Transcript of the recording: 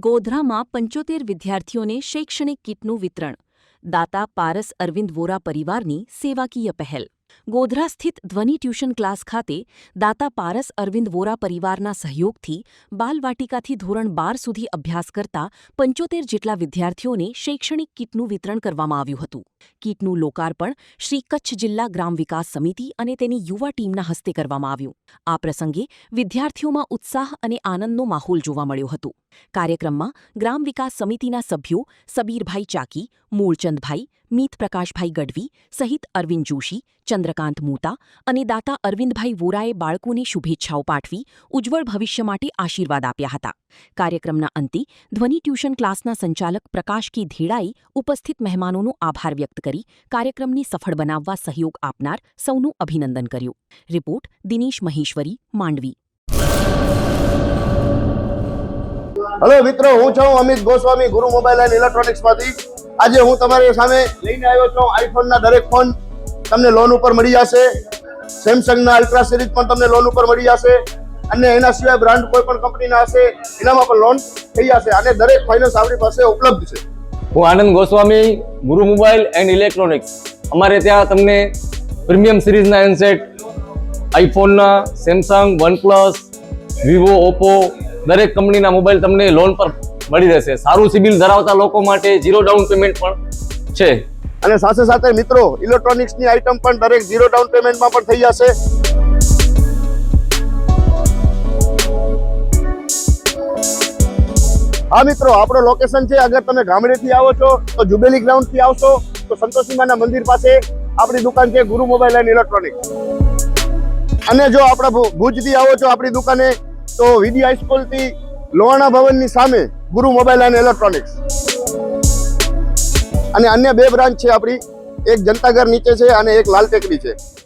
ગોધરામાં 75 વિદ્યાર્થીઓને શૈક્ષણિક કીટનું વિતરણ. દાતા પારસ અરવિંદ વોરા પરિવારની સેવાકીય પહેલ. ગોધરા સ્થિત ધ્વનિ ટ્યુશન ક્લાસ ખાતે દાતા પારસ અરવિંદ વોરા પરિવારના સહયોગથી બાલવાટિકાથી ધોરણ 12 સુધી અભ્યાસ કરતા 75 જેટલા વિદ્યાર્થીઓને શૈક્ષણિક કીટનું વિતરણ કરવામાં આવ્યું હતું. કીટનું લોકાર્પણ શ્રી કચ્છ જિલ્લા ગ્રામ વિકાસ સમિતિ અને તેની યુવા ટીમના હસ્તે કરવામાં આવ્યું. આ પ્રસંગે વિદ્યાર્થીઓમાં ઉત્સાહ અને આનંદનો માહોલ જોવા મળ્યો હતો. કાર્યક્રમમાં ગ્રામ વિકાસ સમિતિના સભ્યો સબીરભાઈ ચાકી, મૂળચંદભાઈ, મીત પ્રકાશભાઈ ગઢવી સહિત અરવિંદ જોશી, ચંદ્રકાંત મોતા અને દાતા અરવિંદભાઈ વોરાએ બાળકોને શુભેચ્છાઓ પાઠવી ઉજ્જવળ ભવિષ્ય માટે આશીર્વાદ આપ્યા હતા. કાર્યક્રમના અંતે ધ્વનિ ટ્યુશન ક્લાસના સંચાલક પ્રકાશ કે ધેડાએ ઉપસ્થિત મહેમાનોનો આભાર વ્યક્ત કરી કાર્યક્રમને સફળ બનાવવા સહયોગ આપનાર સૌનું અભિનંદન કર્યું. રિપોર્ટ દિનેશ મહેશ્વરી, માંડવી. હેલો મિત્રો, હું છું અમિત ગોસ્વામી, ગુરુ મોબાઈલ એન્ડ ઇલેક્ટ્રોનિક્સમાંથી. આજે હું તમારી સામે લઈને આવ્યો છું આઈફોનના દરેક ફોન તમને લોન ઉપર મળી જશે. સેમસંગના અલ્ટ્રા સિરીઝ પણ તમને લોન ઉપર મળી જશે અને એના સિવાય બ્રાન્ડ કોઈ પણ કંપનીના હશે એનામાં પણ લોન થઈ જશે અને દરેક ફાઇનાન્સ આપણી પાસે ઉપલબ્ધ છે. હું આનંદ ગોસ્વામી, ગુરુ મોબાઈલ એન્ડ ઇલેક્ટ્રોનિક્સ. અમારે ત્યાં તમને પ્રીમિયમ સિરીઝના હેન્ડસેટ, આઈફોનના, સેમસંગ, વનપ્લસ, વિવો, ઓપ્પો દરેક કંપનીના મોબાઈલ તમને લોન પર મળી રહેશે. સારું સિબિલ ધરાવતા લોકો માટે 0 ડાઉન પેમેન્ટ પણ છે. અને સાથે સાથે મિત્રો ઇલેક્ટ્રોનિક્સની આઇટમ પણ દરેક 0 ડાઉન પેમેન્ટમાં પણ થઈ જશે. હા મિત્રો, આપણો લોકેશન છે, અગર તમે ગામડેથી આવો છો તો જુબેલી ગ્રાઉન્ડથી આવશો તો સંતોષીમાના મંદિર પાસે આપણી દુકાન છે ગુરુ મોબાઈલ એન્ડ ઇલેક્ટ્રોનિક્સ. અને જો આપણા ભુજથી આવો છો આપણી દુકાને તો વીડી હાઈસ્કૂલથી લોહાણા ભવનની સામે ગુરુ મોબાઈલ એન્ડ ઇલેક્ટ્રોનિક્સ. અને અન્ય 2 બ્રાન્ચ છે આપણી, એક જનતાગર નીચે છે અને એક લાલ ટેકરી છે.